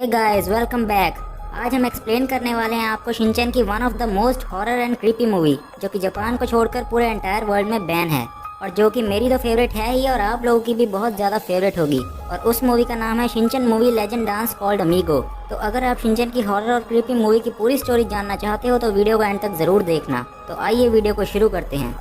Hey guys, welcome back. आज हम explain करने वाले हैं आपको शिनचैन की one of the most horror and creepy movie, जो कि जापान को छोड़कर पूरे एंटायर वर्ल्ड में बैन है और जो कि मेरी तो फेवरेट है ही और आप लोगों की भी बहुत ज़्यादा फेवरेट होगी। और उस मूवी का नाम है Shinchan movie legend dance called amigo. तो अगर आप शिनचैन की हॉरर और क्रीपी मूवी की पूरी स्टोरी जानना चाहते हो तो वीडियो को एंड तक ज़रूर देखना। तो आइए वीडियो को शुरू करते हैं।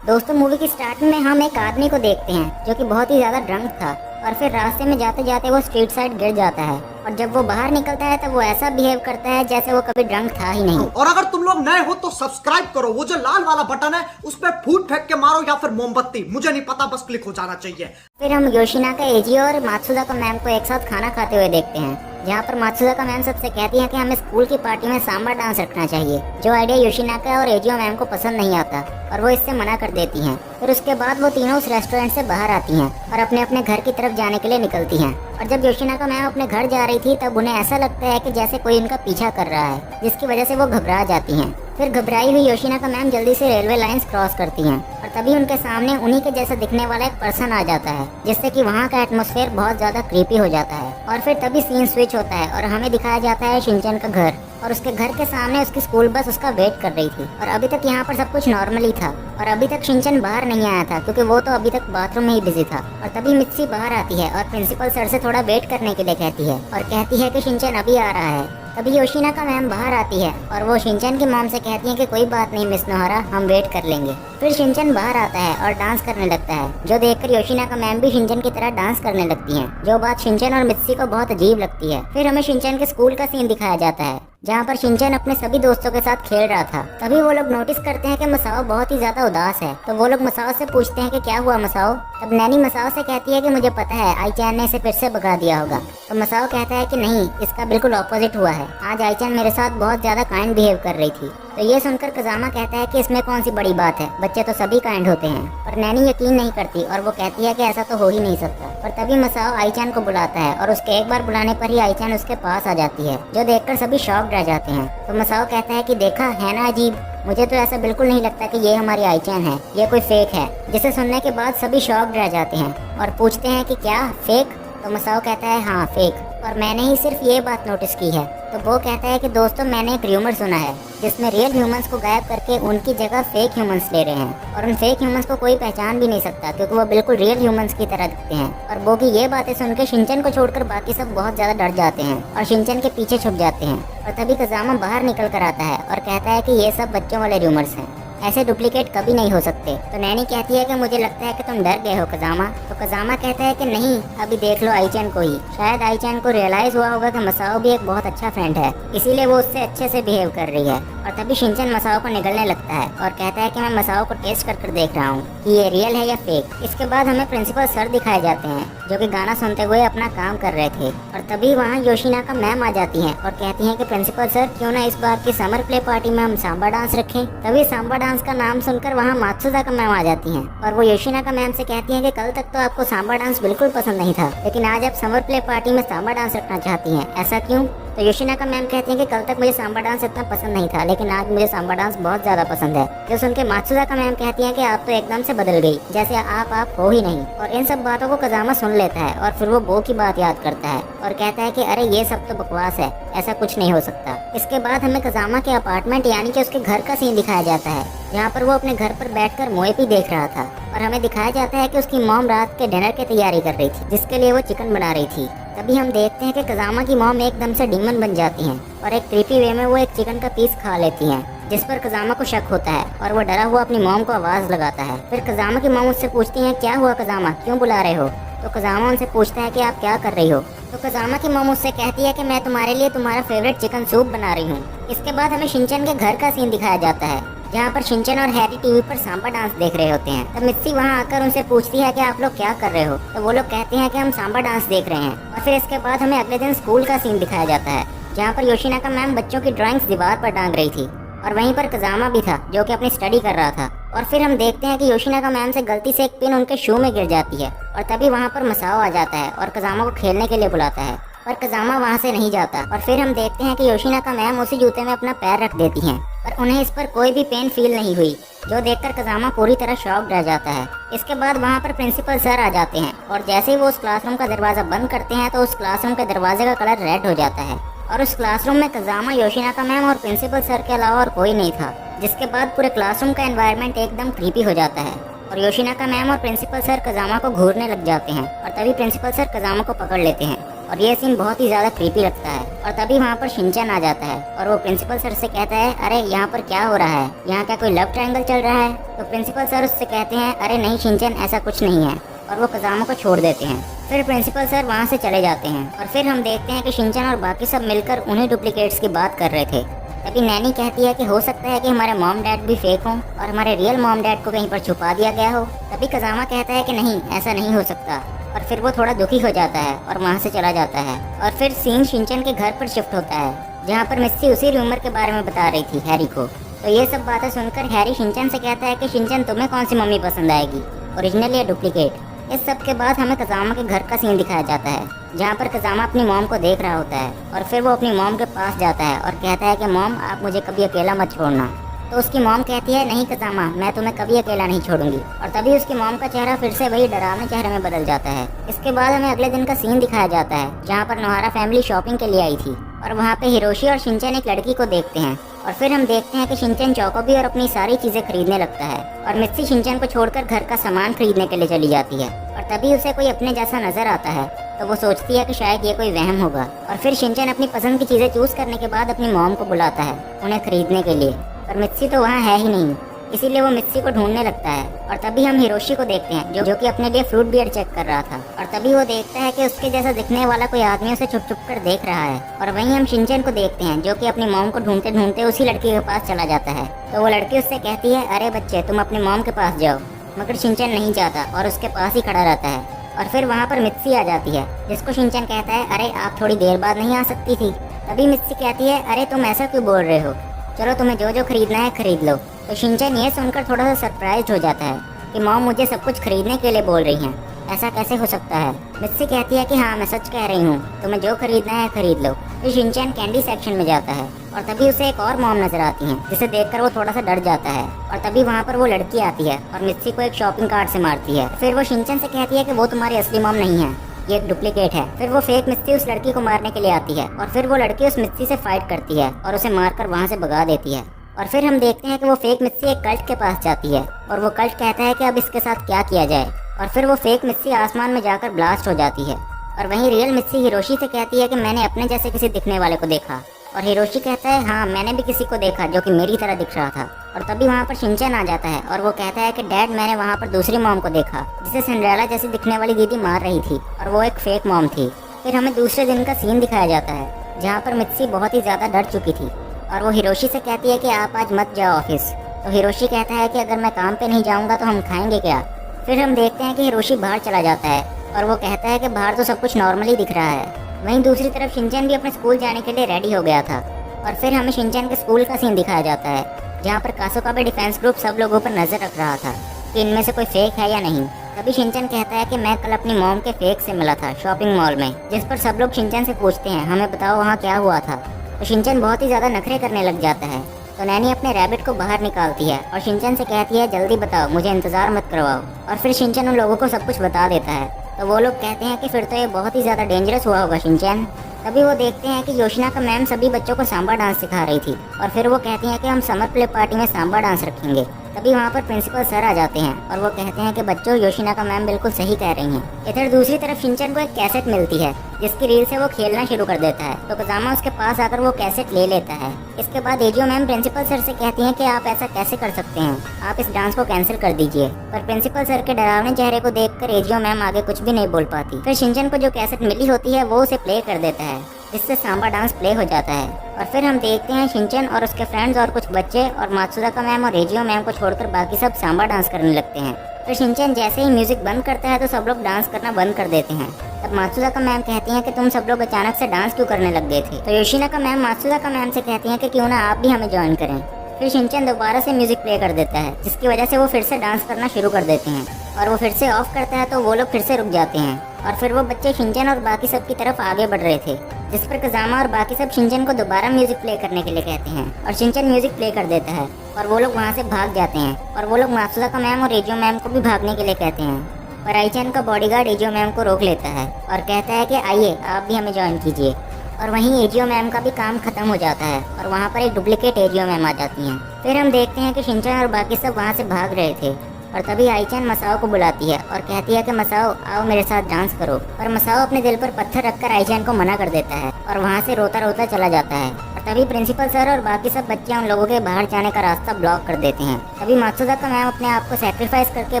दोस्तों, मूवी की स्टार्टिंग में हम एक आदमी को देखते हैं जो कि बहुत ही ज्यादा ड्रंक था और फिर रास्ते में जाते जाते वो स्ट्रीट साइड गिर जाता है और जब वो बाहर निकलता है तब वो ऐसा बिहेव करता है जैसे वो कभी ड्रंक था ही नहीं। और अगर तुम लोग नए हो तो सब्सक्राइब करो, वो जो लाल वाला बटन है उस पर फूट फेंक के मारो या फिर मोमबत्ती, मुझे नहीं पता, बस क्लिक हो जाना चाहिए। फिर हम योशिनाका एजी और मात्सुदाका मैम को एक साथ खाना खाते हुए देखते हैं, जहाँ पर मात्सुदाका मैम सबसे कहती है कि हमें स्कूल की पार्टी में सांबा डांस रखना चाहिए, जो आइडिया योशिनाका और एजियो मैम को पसंद नहीं आता और वो इससे मना कर देती हैं। फिर उसके बाद वो तीनों उस रेस्टोरेंट से बाहर आती हैं और अपने अपने घर की तरफ जाने के लिए निकलती हैं। और जब योशिनाका मैम अपने घर जा रही थी तब उन्हें ऐसा लगता है कि जैसे कोई उनका पीछा कर रहा है, जिसकी वजह से वो घबरा जाती हैं। फिर घबराई हुई योशिनाका मैम जल्दी से रेलवे लाइंस क्रॉस करती हैं और तभी उनके सामने उन्हीं के जैसा दिखने वाला एक पर्सन आ जाता है, जिससे कि वहाँ का एटमॉस्फेयर बहुत ज्यादा क्रीपी हो जाता है। और फिर तभी सीन स्विच होता है और हमें दिखाया जाता है शिनचैन का घर और उसके घर के सामने उसकी स्कूल बस उसका वेट कर रही थी। और अभी तक यहाँ पर सब कुछ नॉर्मली था और अभी तक शिनचैन बाहर नहीं आया था क्योंकि वो तो अभी तक बाथरूम में ही बिजी था। और तभी मित्सी बाहर आती है और प्रिंसिपल सर से थोड़ा वेट करने के लिए कहती है और कहती है कि शिनचैन अभी आ रहा है। तभी योशिनाका मैम बाहर आती है और वो शिनचैन की मॉम से कहती है कि कोई बात नहीं मिस नोहारा, हम वेट कर लेंगे। फिर शिनचैन बाहर आता है और डांस करने लगता है, जो देखकर योशिनाका मैम भी शिनचैन की तरह डांस करने लगती हैं, जो बात शिनचैन और मित्सी को बहुत अजीब लगती है। फिर हमें शिनचैन के स्कूल का सीन दिखाया जाता है, जहाँ पर शिनचैन अपने सभी दोस्तों के साथ खेल रहा था। तभी वो लोग नोटिस करते हैं कि मसाओ बहुत ही ज्यादा उदास है, तो वो लोग मसाओ से पूछते हैं कि क्या हुआ मसाओ। तब नैनी मसाओ से कहती है कि मुझे पता है आईचैन ने इसे फिर से भगा दिया होगा। तो मसाओ कहता है कि नहीं, इसका बिल्कुल ऑपोजिट हुआ है, आज आईचैन मेरे साथ बहुत ज्यादा काइंड बिहेव कर रही थी। तो ये सुनकर कजामा कहता है कि इसमें कौन सी बड़ी बात है, बच्चे तो सभी काइंड होते हैं। पर नैनी यकीन नहीं करती और वो कहती है कि ऐसा तो हो ही नहीं सकता। और तभी मसाओ आईचैन को बुलाता है और उसके एक बार बुलाने पर ही आईचैन उसके पास आ जाती है, जो देखकर सभी शॉक्ड रह जाते हैं। तो मसाओ कहता है कि देखा है ना अजीब, मुझे तो ऐसा बिल्कुल नहीं लगता कि ये हमारी आईचैन है, ये कोई फेक है। जिसे सुनने के बाद सभी शॉक्ड रह जाते हैं और पूछते हैं कि क्या फेक। तो मसाओ कहता है हाँ फेक, और मैंने ही सिर्फ ये बात नोटिस की है। तो वो कहता है कि दोस्तों मैंने एक र्यूमर सुना है जिसमें रियल ह्यूमंस को गायब करके उनकी जगह फेक ह्यूमंस ले रहे हैं और उन फेक ह्यूमंस को कोई पहचान भी नहीं सकता क्योंकि वो बिल्कुल रियल ह्यूमंस की तरह दिखते हैं। और वो की ये बातें सुनकर शिनचैन को छोड़कर बाकी सब बहुत ज्यादा डर जाते हैं और शिनचैन के पीछे छुप जाते हैं। और तभी कजामा बाहर निकल कर आता है और कहता है कि ये सब बच्चों वाले र्यूमर्स हैं, ऐसे डुप्लीकेट कभी नहीं हो सकते। तो नैनी कहती है कि मुझे लगता है कि तुम डर गए हो कजामा। तो कजामा कहता है कि नहीं, अभी देख लो आईचैन को ही, शायद आईचैन को रियलाइज हुआ होगा कि मसाओ भी एक बहुत अच्छा फ्रेंड है, इसीलिए वो उससे अच्छे से बिहेव कर रही है। और तभी शिनचैन मसाओ को निगलने लगता है और कहता है कि मैं मसाओ को टेस्ट कर देख रहा हूँ कि ये रियल है या फेक। इसके बाद हमें प्रिंसिपल सर दिखाए जाते हैं जो कि गाना सुनते हुए अपना काम कर रहे थे। और तभी वहाँ योशिनाका मैम आ जाती हैं और कहती हैं कि प्रिंसिपल सर क्यों ना इस बार की समर प्ले पार्टी में हम सांबा डांस रखें। तभी सांबा डांस का नाम सुनकर वहाँ मात्सुदाका मैम आ जाती हैं और वो योशिनाका मैम से कहती हैं कि कल तक तो आपको सांबा डांस बिल्कुल पसंद नहीं था, लेकिन आज आप समर प्ले पार्टी में सांबा डांस रखना चाहती हैं, ऐसा क्यों। तो योशिनाका मैम कहती हैं कि कल तक मुझे सांबा डांस इतना पसंद नहीं था, लेकिन आज मुझे सांबा डांस बहुत ज्यादा पसंद है। जो सुन के मात्सुदाका मैम कहती हैं कि आप तो एकदम से बदल गई, जैसे आप हो ही नहीं। और इन सब बातों को कजामा सुन लेता है और फिर वो बो की बात याद करता है और कहता है कि अरे ये सब तो बकवास है, ऐसा कुछ नहीं हो सकता। इसके बाद हमें कजामा के अपार्टमेंट यानी कि उसके घर का सीन दिखाया जाता है, जहाँ पर वो अपने घर पर बैठकर मोएपी देख रहा था और हमें दिखाया जाता है कि उसकी मॉम रात के डिनर की तैयारी कर रही थी, जिसके लिए वो चिकन बना रही थी। तभी हम देखते हैं कि कजामा की मॉम एकदम से डीमन बन जाती हैं और एक क्रीपी वे में वो एक चिकन का पीस खा लेती हैं, जिस पर कजामा को शक होता है और वो डरा हुआ अपनी मॉम को आवाज लगाता है। फिर कजामा की मॉम उससे पूछती है क्या हुआ कजामा, क्यों बुला रहे हो। तो कजामा उनसे पूछता है कि आप क्या कर रही हो। तो कजामा की मॉम उससे कहती है कि मैं तुम्हारे लिए तुम्हारा फेवरेट चिकन सूप बना रही हूँ। इसके बाद हमें शिनचैन के घर का सीन दिखाया जाता है, जहाँ पर शिनचैन और हैरी टीवी पर सांबा डांस देख रहे होते हैं। तब मित्सी वहाँ आकर उनसे पूछती है कि आप लोग क्या कर रहे हो। तो वो लोग कहते हैं कि हम सांबा डांस देख रहे हैं। और फिर इसके बाद हमें अगले दिन स्कूल का सीन दिखाया जाता है, जहाँ पर योशिनाका मैम बच्चों की ड्राइंग्स दीवार पर टांग रही थी और वहीं पर कजामा भी था जो कि अपनी स्टडी कर रहा था। और फिर हम देखते हैं कि योशिनाका मैम से गलती से एक पिन उनके शू में गिर जाती है और तभी वहाँ पर मसाओ आ जाता है और कजामा को खेलने के लिए बुलाता है। पर कजामा वहाँ से नहीं जाता और फिर हम देखते हैं कि योशिनाका मैम उसी जूते में अपना पैर रख देती हैं पर उन्हें इस पर कोई भी पेन फील नहीं हुई, जो देखकर कजामा पूरी तरह शॉक्ड रह जाता है। इसके बाद वहाँ पर प्रिंसिपल सर आ जाते हैं और जैसे ही वो उस क्लासरूम का दरवाज़ा बंद करते हैं तो उस क्लासरूम के दरवाजे का कलर रेड हो जाता है और उस क्लासरूम में कजामा, योशिनाका मैम और प्रिंसिपल सर के अलावा और कोई नहीं था। जिसके बाद पूरे क्लासरूम का एनवायरनमेंट एकदम क्रीपी हो जाता है और योशिनाका मैम और प्रिंसिपल सर कजामा को घूरने लग जाते हैं और तभी प्रिंसिपल सर कजामा को पकड़ लेते हैं और ये सीन बहुत ही ज़्यादा क्रीपी लगता है। और तभी वहाँ पर शिनचैन आ जाता है और वो प्रिंसिपल सर से कहता है, अरे यहाँ पर क्या हो रहा है, यहाँ क्या कोई लव ट्रायंगल चल रहा है? तो प्रिंसिपल सर उससे कहते हैं, अरे नहीं शिनचैन, ऐसा कुछ नहीं है, और वो कजामा को छोड़ देते हैं। फिर प्रिंसिपल सर वहाँ से चले जाते हैं और फिर हम देखते हैं कि शिनचैन और बाकी सब मिलकर उन्हीं डुप्लीकेट्स की बात कर रहे थे। तभी नैनी कहती है कि हो सकता है कि हमारे मॉम डैड भी फेक हों और हमारे रियल मॉम डैड को कहीं पर छुपा दिया गया हो। तभी कजामा कहता है कि नहीं, ऐसा नहीं हो सकता, और फिर वो थोड़ा दुखी हो जाता है और वहाँ से चला जाता है। और फिर सीन शिनचैन के घर पर शिफ्ट होता है जहाँ पर मिस्सी उसी रूमर के बारे में बता रही थी हैरी को। तो ये सब बातें सुनकर हैरी शिनचैन से कहता है कि शिनचैन, तुम्हें कौन सी मम्मी पसंद आएगी, ओरिजिनल या डुप्लीकेट? इस सब के बाद हमें कजामा के घर का सीन दिखाया जाता है जहाँ पर कजामा अपनी मॉम को देख रहा होता है और फिर वो अपनी मॉम के पास जाता है और कहता है कि मॉम, आप मुझे कभी अकेला मत छोड़ना। तो उसकी मॉम कहती है, नहीं कजामा, मैं तुम्हें कभी अकेला नहीं छोड़ूंगी। और तभी उसकी मॉम का चेहरा फिर से वही डरावने चेहरे में बदल जाता है। इसके बाद हमें अगले दिन का सीन दिखाया जाता है जहाँ पर नोहारा फैमिली शॉपिंग के लिए आई थी और वहाँ पे हिरोशी और शिनचैन एक लड़की को देखते हैं और फिर हम देखते हैं कि शिनचैन चौकोबी और अपनी सारी चीजें खरीदने लगता है और मिस्सी शिनचैन को छोड़कर घर का सामान खरीदने के लिए चली जाती है। और तभी उसे कोई अपने जैसा नजर आता है तो वो सोचती है कि शायद ये कोई वहम होगा और फिर शिनचैन अपनी पसंद की चीजें चूज करने के बाद अपनी मॉम को बुलाता है उन्हें खरीदने के लिए, पर मिस्सी तो वहाँ है ही नहीं, इसीलिए वो मिस्सी को ढूंढने लगता है। और तभी हम हिरोशी को देखते हैं जो कि अपने लिए फ्रूट बियर चेक कर रहा था और तभी वो देखता है कि उसके जैसा दिखने वाला कोई आदमी उसे छुप छुप कर देख रहा है। और वहीं हम शिनचैन को देखते हैं जो कि अपनी मॉम को ढूंढते ढूंढते उसी लड़की के पास चला जाता है। तो वो लड़की उससे कहती है, अरे बच्चे, तुम अपनी मॉम के पास जाओ, मगर शिनचैन नहीं जाता और उसके पास ही खड़ा रहता है। और फिर वहाँ पर मिस्सी आ जाती है जिसको शिनचैन कहता है, अरे आप थोड़ी देर बाद नहीं आ सकती थी? तभी मिस्सी कहती है, अरे तुम ऐसा क्यों बोल रहे हो, चलो तुम्हें जो जो खरीदना है खरीद लो। तो शिनचैन ये सुनकर थोड़ा सा सरप्राइज हो जाता है कि मॉम मुझे सब कुछ खरीदने के लिए बोल रही हैं, ऐसा कैसे हो सकता है? मिस्सी कहती है कि हाँ, मैं सच कह रही हूँ, तुम्हें जो खरीदना है खरीद लो। तो शिनचैन कैंडी सेक्शन में जाता है और तभी उसे एक और मॉम नजर आती है जिसे देखकर वो थोड़ा सा डर जाता है। और तभी वहाँ पर वो लड़की आती है और मिस्सी को एक शॉपिंग कार्ट से मारती है। फिर वो शिनचैन से कहती है कि वो तुम्हारी असली मॉम नहीं है, ये एक डुप्लीकेट है। फिर वो फेक मिस्सी उस लड़की को मारने के लिए आती है और फिर वो लड़की उस मिस्सी से फाइट करती है और उसे मारकर वहाँ से भगा देती है। और फिर हम देखते हैं कि वो फेक मिस्सी एक कल्ट के पास जाती है और वो कल्ट कहता है कि अब इसके साथ क्या किया जाए। और फिर वो फेक मिस्सी आसमान में जाकर ब्लास्ट हो जाती है। और वहीं रियल मिस्सी हिरोशी से कहती है कि मैंने अपने जैसे किसी दिखने वाले को देखा। और हिरोशी कहता है, हाँ, मैंने भी किसी को देखा जो कि मेरी तरह दिख रहा था। और तभी वहाँ पर शिनचैन आ जाता है और वो कहता है कि डैड, मैंने वहाँ पर दूसरी मॉम को देखा जिसे सिंड्रेला जैसी दिखने वाली दीदी मार रही थी और वो एक फेक मॉम थी। फिर हमें दूसरे दिन का सीन दिखाया जाता है जहाँ पर मिस्सी बहुत ही ज्यादा डर चुकी थी और वो हिरोशी से कहती है कि आप आज मत जाओ ऑफिस। तो हिरोशी कहता है कि अगर मैं काम पे नहीं जाऊंगा तो हम खाएंगे क्या? फिर हम देखते हैं कि हिरोशी बाहर चला जाता है और वो कहता है कि बाहर तो सब कुछ नॉर्मली दिख रहा है। वहीं दूसरी तरफ शिनचैन भी अपने स्कूल जाने के लिए रेडी हो गया था। और फिर हमें शिनचैन के स्कूल का सीन दिखाया जाता है जहाँ पर कासोकाबे डिफेंस ग्रुप सब लोगों पर नजर रख रहा था कि इनमें से कोई फेक है या नहीं। तभी शिनचैन कहता है कि मैं कल अपनी मॉम के फेक से मिला था शॉपिंग मॉल में, जिस पर सब लोग शिनचैन से पूछते हैं, हमें बताओ वहाँ क्या हुआ था। तो शिनचैन बहुत ही ज्यादा नखरे करने लग जाता है। तो नैनी अपने रैबिट को बाहर निकालती है और शिनचैन से कहती है, जल्दी बताओ, मुझे इंतजार मत करवाओ। और फिर शिनचैन उन लोगों को सब कुछ बता देता है। तो वो लोग कहते हैं कि फिर तो ये बहुत ही ज्यादा डेंजरस हुआ होगा शिनचैन। तभी वो देखते हैं कि योशिनाका मैम सभी बच्चों को सांबा डांस सिखा रही थी और फिर वो कहती हैं कि हम समर प्ले पार्टी में सांबा डांस रखेंगे। तभी वहाँ पर प्रिंसिपल सर आ जाते हैं और वो कहते हैं कि बच्चों, योशिनाका मैम बिल्कुल सही कह रही हैं। इधर दूसरी तरफ शिनचैन को एक कैसेट मिलती है जिसकी रील से वो खेलना शुरू कर देता है। तो कजामा उसके पास आकर वो कैसेट ले लेता है। इसके बाद एजियो मैम प्रिंसिपल सर से कहती हैं कि आप ऐसा कैसे कर सकते हैं, आप इस डांस को कैंसिल कर दीजिए। पर प्रिंसिपल सर के डरावने चेहरे को देखकर एजियो मैम आगे कुछ भी नहीं बोल पाती। फिर शिनचैन को जो कैसेट मिली होती है वो उसे प्ले कर देता है जिससे सांबा डांस प्ले हो जाता है। और फिर हम देखते हैं शिनचैन और उसके फ्रेंड्स और कुछ बच्चे और मात्सुदाका मैम और एजियो मैम को छोड़कर बाकी सब सांबा डांस करने लगते हैं। फिर शिनचैन जैसे ही म्यूजिक बंद करता है तो सब लोग डांस करना बंद कर देते हैं। तब मात्सुदाका मैम कहती हैं कि तुम सब लोग अचानक से डांस क्यों करने लग गए थे? तो योशिनाका मैम मात्सुदाका मैम से कहती हैं कि क्यों ना आप भी हमें ज्वाइन करें। फिर शिनचैन दोबारा से म्यूजिक प्ले कर देता है जिसकी वजह से वो फिर से डांस करना शुरू कर देते हैं और वो फिर से ऑफ करता है तो वो लोग फिर से रुक जाते हैं। और फिर वो बच्चे शिनचैन और बाकी सब की तरफ आगे बढ़ रहे थे जिस पर कजामा और बाकी सब शिनचैन को दोबारा म्यूजिक प्ले करने के लिए कहते हैं और शिनचैन म्यूजिक प्ले कर देता है और वो लोग वहाँ से भाग जाते हैं और वो लोग मात्सुदाका मैम और एजियो मैम को भी भागने के लिए कहते हैं। पर आईचैन का बॉडीगार्ड एजियो मैम को रोक लेता है और कहता है कि आइए आप भी हमें ज्वाइन कीजिए। और वहीं एजियो मैम का भी काम खत्म हो जाता है और वहाँ पर एक डुप्लीकेट एजियो मैम आ जाती हैं। फिर हम देखते हैं कि शिनचैन और बाकी सब वहाँ से भाग रहे थे और तभी आईचैन मसाओ को बुलाती है और कहती है कि मसाओ आओ मेरे साथ डांस करो। पर मसाओ अपने दिल पर पत्थर रखकर आईचैन को मना कर देता है और वहाँ से रोता रोता चला जाता है। और तभी प्रिंसिपल सर और बाकी सब बच्चे उन लोगों के बाहर जाने का रास्ता ब्लॉक कर देते हैं। तभी मात्सुदाका मैम अपने आप को सैक्रिफाइस करके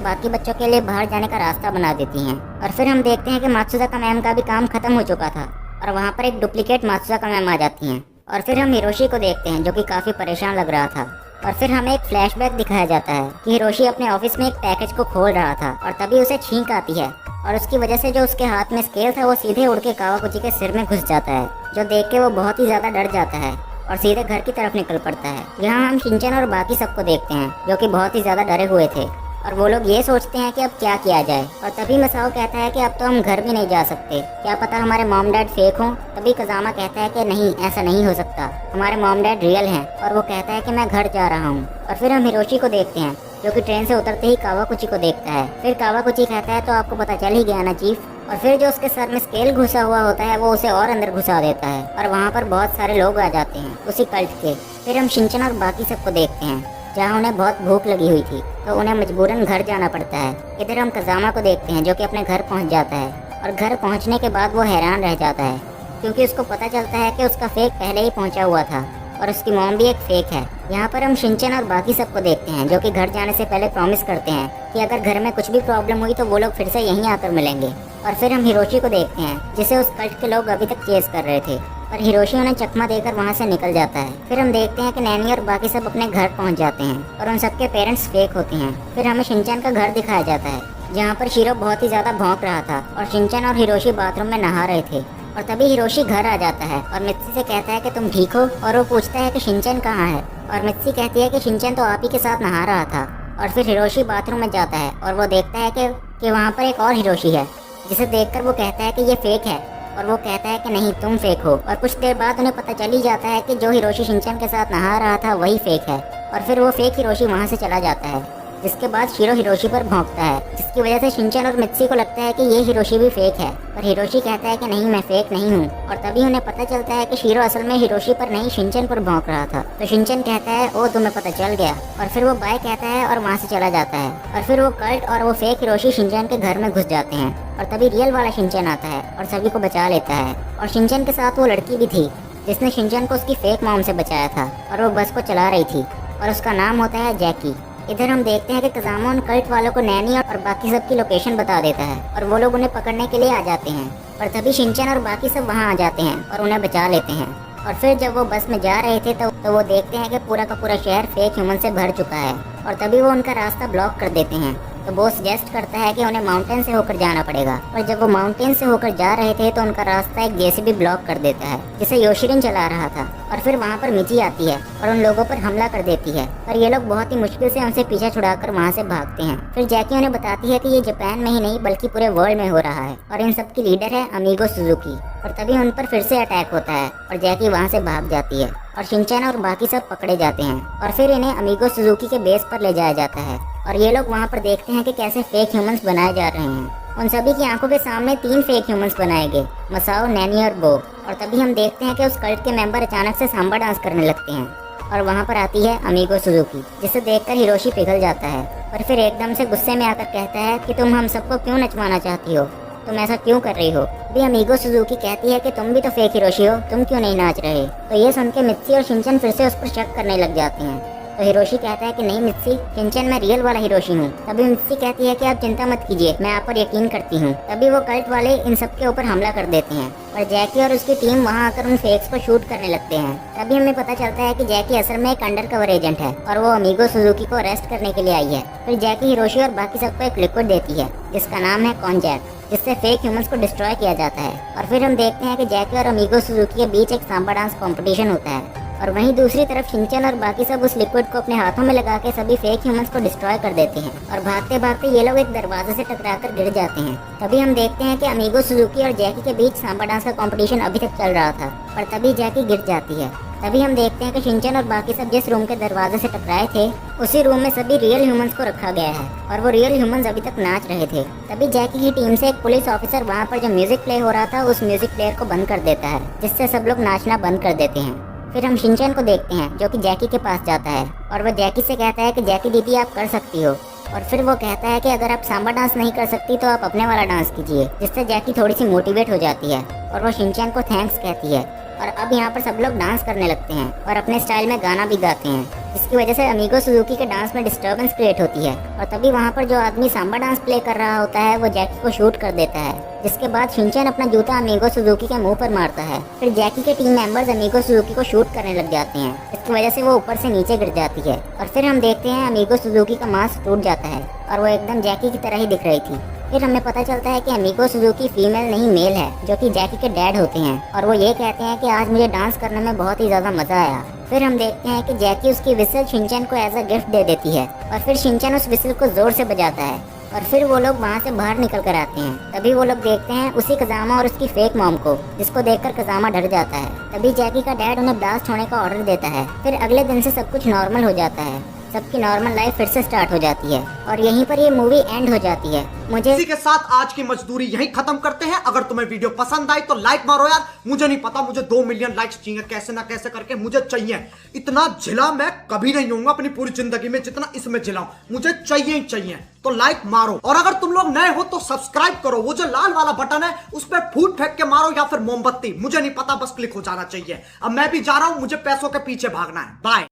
बाकी बच्चों के लिए बाहर जाने का रास्ता बना देती हैं। और फिर हम देखते हैं कि मात्सुदाका मैम का भी काम खत्म हो चुका था और वहाँ पर एक डुप्लीकेट मात्सुदाका मैम आ जाती हैं। और फिर हम हिरोशी को देखते हैं जो कि काफ़ी परेशान लग रहा था। और फिर हमें एक फ्लैशबैक दिखाया जाता है कि हिरोशी अपने ऑफिस में एक पैकेज को खोल रहा था और तभी उसे छींक आती है और उसकी वजह से जो उसके हाथ में स्केल था वो सीधे उड़ के कावागुची के सिर में घुस जाता है, जो देख के वो बहुत ही ज़्यादा डर जाता है और सीधे घर की तरफ निकल पड़ता है। यहाँ हम शिनचैन और बाकी सबको देखते हैं जो कि बहुत ही ज़्यादा डरे हुए थे और वो लोग ये सोचते हैं कि अब क्या किया जाए। और तभी मसाओ कहता है कि अब तो हम घर भी नहीं जा सकते, क्या पता हमारे मॉम डैड फेक हों। तभी कजामा कहता है कि नहीं, ऐसा नहीं हो सकता, हमारे मॉम डैड रियल हैं। और वो कहता है कि मैं घर जा रहा हूँ। और फिर हम हिरोशी को देखते हैं जो कि ट्रेन से उतरते ही कावागुची को देखता है। फिर कावागुची कहता है तो आपको पता चल ही गया ना चीफ। और फिर जो उसके सर में स्केल घुसा हुआ होता है वो उसे और अंदर घुसा देता है और वहाँ पर बहुत सारे लोग आ जाते हैं उसी कल्ट के। फिर हम शिनचैन और बाकी सबको देखते हैं जहाँ उन्हें बहुत भूख लगी हुई थी तो उन्हें मजबूरन घर जाना पड़ता है। इधर हम कजामा को देखते हैं जो कि अपने घर पहुँच जाता है और घर पहुँचने के बाद वो हैरान रह जाता है क्योंकि उसको पता चलता है कि उसका फेक पहले ही पहुँचा हुआ था और उसकी मॉम भी एक फेक है। यहाँ पर हम शिनचैन और बाकी सबको देखते हैं जो कि घर जाने से पहले प्रॉमिस करते हैं कि अगर घर में कुछ भी प्रॉब्लम हुई तो वो लोग फिर से यहीं आकर मिलेंगे। और फिर हम हिरोशी को देखते हैं जिसे उस कल्ट के लोग अभी तक चेस कर रहे थे और हिरोशी उन्हें चकमा देकर वहाँ से निकल जाता है। फिर हम देखते हैं कि नैनी और बाकी सब अपने घर पहुँच जाते हैं और उन सबके पेरेंट्स फेक होते हैं। फिर हमें शिनचैन का घर दिखाया जाता है जहाँ पर शीरो बहुत ही ज़्यादा भौंक रहा था और शिनचैन और हिरोशी बाथरूम में नहा रहे थे। और तभी हिरोशी घर आ जाता है और मित्सी से कहता है कि तुम ठीक हो। और वो पूछता है कि शिनचैन कहाँ है और मित्सी कहती है कि शिनचैन तो आप ही के साथ नहा रहा था। और फिर हिरोशी बाथरूम में जाता है और वो देखता है कि वहाँ पर एक और हिरोशी है जिसे देखकर वो कहता है कि ये फेक है और वो कहता है कि नहीं, तुम फेक हो। और कुछ देर बाद उन्हें पता चल ही जाता है कि जो हिरोशी शिनचैन के साथ नहा रहा था वही फेक है। और फिर वो फेक हिरोशी वहाँ से चला जाता है जिसके बाद शीरो हिरोशी पर भौंकता है जिसकी वजह से शिनचैन और मित्सी को लगता है कि ये हिरोशी भी फेक है। पर हिरोशी कहता है कि नहीं, मैं फेक नहीं हूँ। और तभी उन्हें पता चलता है कि शीरो असल में हिरोशी पर नहीं शिनचैन पर भौंक रहा था। तो शिनचैन कहता है ओ, तुम्हें पता चल गया। और फिर वो बाय कहता है और वहाँ से चला जाता है। और फिर वो कल्ट और वो फेक हिरोशी शिनचैन के घर में घुस जाते हैं और तभी रियल वाला शिनचैन आता है और सभी को बचा लेता है। और शिनचैन के साथ वो लड़की भी थी जिसने शिनचैन को उसकी फेक मॉम से बचाया था और वो बस को चला रही थी और उसका नाम होता है जैकी। इधर हम देखते हैं कि कजामा उन कल्ट वालों को नैनी और बाकी सब की लोकेशन बता देता है और वो लोग उन्हें पकड़ने के लिए आ जाते हैं। पर तभी शिनचैन और बाकी सब वहाँ आ जाते हैं और उन्हें बचा लेते हैं। और फिर जब वो बस में जा रहे थे तो वो देखते हैं कि पूरा का पूरा शहर फेक ह्यूमन से भर चुका है और तभी वो उनका रास्ता ब्लॉक कर देते हैं। तो वो सजेस्ट करता है कि उन्हें माउंटेन से होकर जाना पड़ेगा। और जब वो माउंटेन से होकर जा रहे थे तो उनका रास्ता एक जेसीबी ब्लॉक कर देता है जिसे योशिरिन चला रहा था। और फिर वहाँ पर मिची आती है और उन लोगों पर हमला कर देती है और ये लोग बहुत ही मुश्किल से उनसे पीछा छुड़ाकर वहाँ से भागते हैं। फिर जैकी उन्हें बताती है कि ये जापान में ही नहीं बल्कि पूरे वर्ल्ड में हो रहा है और इन सब की लीडर है अमीगो सुजुकी। और तभी उन पर फिर से अटैक होता है और जैकी वहाँ से भाग जाती है और शिनचैन और बाकी सब पकड़े जाते हैं और फिर इन्हें अमीगो सुजुकी के बेस पर ले जाया जाता है। और ये लोग वहाँ पर देखते हैं कि कैसे फेक ह्यूमंस बनाए जा रहे हैं। उन सभी की आंखों के सामने 3 फेक ह्यूमंस बनाए गए, मसाओ, नैनी और बो। और तभी हम देखते हैं कि उस कल्ट के मेंबर अचानक से सांबा डांस करने लगते हैं और वहाँ पर आती है अमीगो सुजुकी जिसे देखकर हिरोशी पिघल जाता है और फिर एकदम से गुस्से में आकर कहता है कि तुम हम सबको क्यों नचवाना चाहती हो, तुम ऐसा क्यों कर रही हो। अभी अमीगो सुजुकी कहती है कि तुम भी तो फेक हिरोशी हो, तुम क्यों नहीं नाच रहे। तो ये सुन के मित्सी और शिनचैन फिर से उस पर शक करने लग जाते हैं। तो हिरोशी कहता है कि नहीं मित्सी, शिनचैन मैं रियल वाला हिरोशी हूँ। तभी मित्सी कहती है कि आप चिंता मत कीजिए, मैं आप पर यकीन करती हूँ। तभी वो कल्ट वाले इन सब के ऊपर हमला कर देते हैं और जैकी और उसकी टीम वहाँ आकर उन फेक्स को शूट करने लगते हैं। तभी हमें पता चलता है कि जैकी असल में एक अंडरकवर एजेंट है और वो अमीगो सुजुकी को अरेस्ट करने के लिए आई है। फिर जैकी हिरोशी और बाकी सबको एक लिक्विड देती है जिसका नाम है कॉन्जैक, जिससे फेक ह्यूमंस को डिस्ट्रॉय किया जाता है। और फिर हम देखते हैं कि जैकी और अमीगो सुजुकी के बीच एक सांबा डांस कंपटीशन होता है और वहीं दूसरी तरफ शिनचैन और बाकी सब उस लिक्विड को अपने हाथों में लगा के सभी फेक ह्यूमंस को डिस्ट्रॉय कर देते हैं और भागते भागते ये लोग एक दरवाजे से टकराकर गिर जाते हैं। तभी हम देखते हैं कि अमीगो सुजुकी और जैकी के बीच सांबा डांस का कंपटीशन अभी तक चल रहा था, पर तभी जैकी गिर जाती है। तभी हम देखते हैं कि शिनचैन और बाकी सब जिस रूम के दरवाजे से टकराए थे उसी रूम में सभी रियल ह्यूमंस को रखा गया है और वो रियल ह्यूमंस अभी तक नाच रहे थे। तभी जैकी की टीम से एक पुलिस ऑफिसर वहाँ पर जो म्यूजिक प्ले हो रहा था उस म्यूजिक प्लेयर को बंद कर देता है, जिससे सब लोग नाचना बंद कर देते हैं। फिर हम शिनचैन को देखते हैं जो कि जैकी के पास जाता है और वह जैकी से कहता है कि जैकी दीदी आप कर सकती हो, और फिर वो कहता है कि अगर आप सांबा डांस नहीं कर सकती तो आप अपने वाला डांस कीजिए, जिससे जैकी थोड़ी सी मोटिवेट हो जाती है और वो शिनचैन को थैंक्स कहती है। और अब यहाँ पर सब लोग डांस करने लगते हैं और अपने स्टाइल में गाना भी गाते हैं, जिसकी वजह से अमीगो सुजुकी के डांस में डिस्टर्बेंस क्रिएट होती है। और तभी वहाँ पर जो आदमी सांबा डांस प्ले कर रहा होता है वो जैकी को शूट कर देता है, जिसके बाद शिनचैन अपना जूता अमीगो सुजुकी के मुंह पर मारता है। फिर जैकी के टीम मेंबर्स अमीगो सुजुकी को शूट करने लग जाते हैं, इसकी वजह से वो ऊपर से नीचे गिर जाती है। और फिर हम देखते हैं अमीगो सुजुकी का मास्क टूट जाता है और वो एकदम जैकी की तरह ही दिख रही थी। फिर हमें पता चलता है कि अमीगो सुजुकी फीमेल नहीं मेल है, जो कि जैकी के डैड होते हैं, और वो ये कहते हैं कि आज मुझे डांस करने में बहुत ही ज्यादा मजा आया। फिर हम देखते हैं कि जैकी उसकी विसल शिनचैन को एज अ गिफ्ट दे देती है और फिर शिनचैन उस विसल को जोर से बजाता है और फिर वो लोग वहाँ से बाहर निकल कर आते हैं। तभी वो लोग देखते हैं उसी कजामा और उसकी फेक मॉम को, जिसको देखकर कजामा डर जाता है। तभी जैकी का डैड उन्हें ब्लास्ट होने का ऑर्डर देता है। फिर अगले दिन से सब कुछ नॉर्मल हो जाता है, सबकी नॉर्मल लाइफ फिर से स्टार्ट हो जाती है और यहीं पर ये मूवी एंड हो जाती है। मुझे इसी के साथ आज की मजदूरी यहीं खत्म करते हैं। अगर तुम्हें वीडियो पसंद आई तो लाइक मारो यार, मुझे नहीं पता, मुझे 2 मिलियन लाइक्स चाहिए, कैसे ना कैसे करके मुझे चाहिए। इतना झिला मैं कभी नहीं होऊंगा अपनी पूरी जिंदगी में जितना इसमें झिलाऊं, मुझे चाहिए ही चाहिए। तो लाइक मारो और अगर तुम लोग नए हो तो सब्सक्राइब करो, वो जो लाल वाला बटन है उस पर फूट फेंक के मारो या फिर मोमबत्ती, मुझे नहीं पता, बस क्लिक हो जाना चाहिए। अब मैं भी जा रहा हूं, मुझे पैसों के पीछे भागना है। बाय।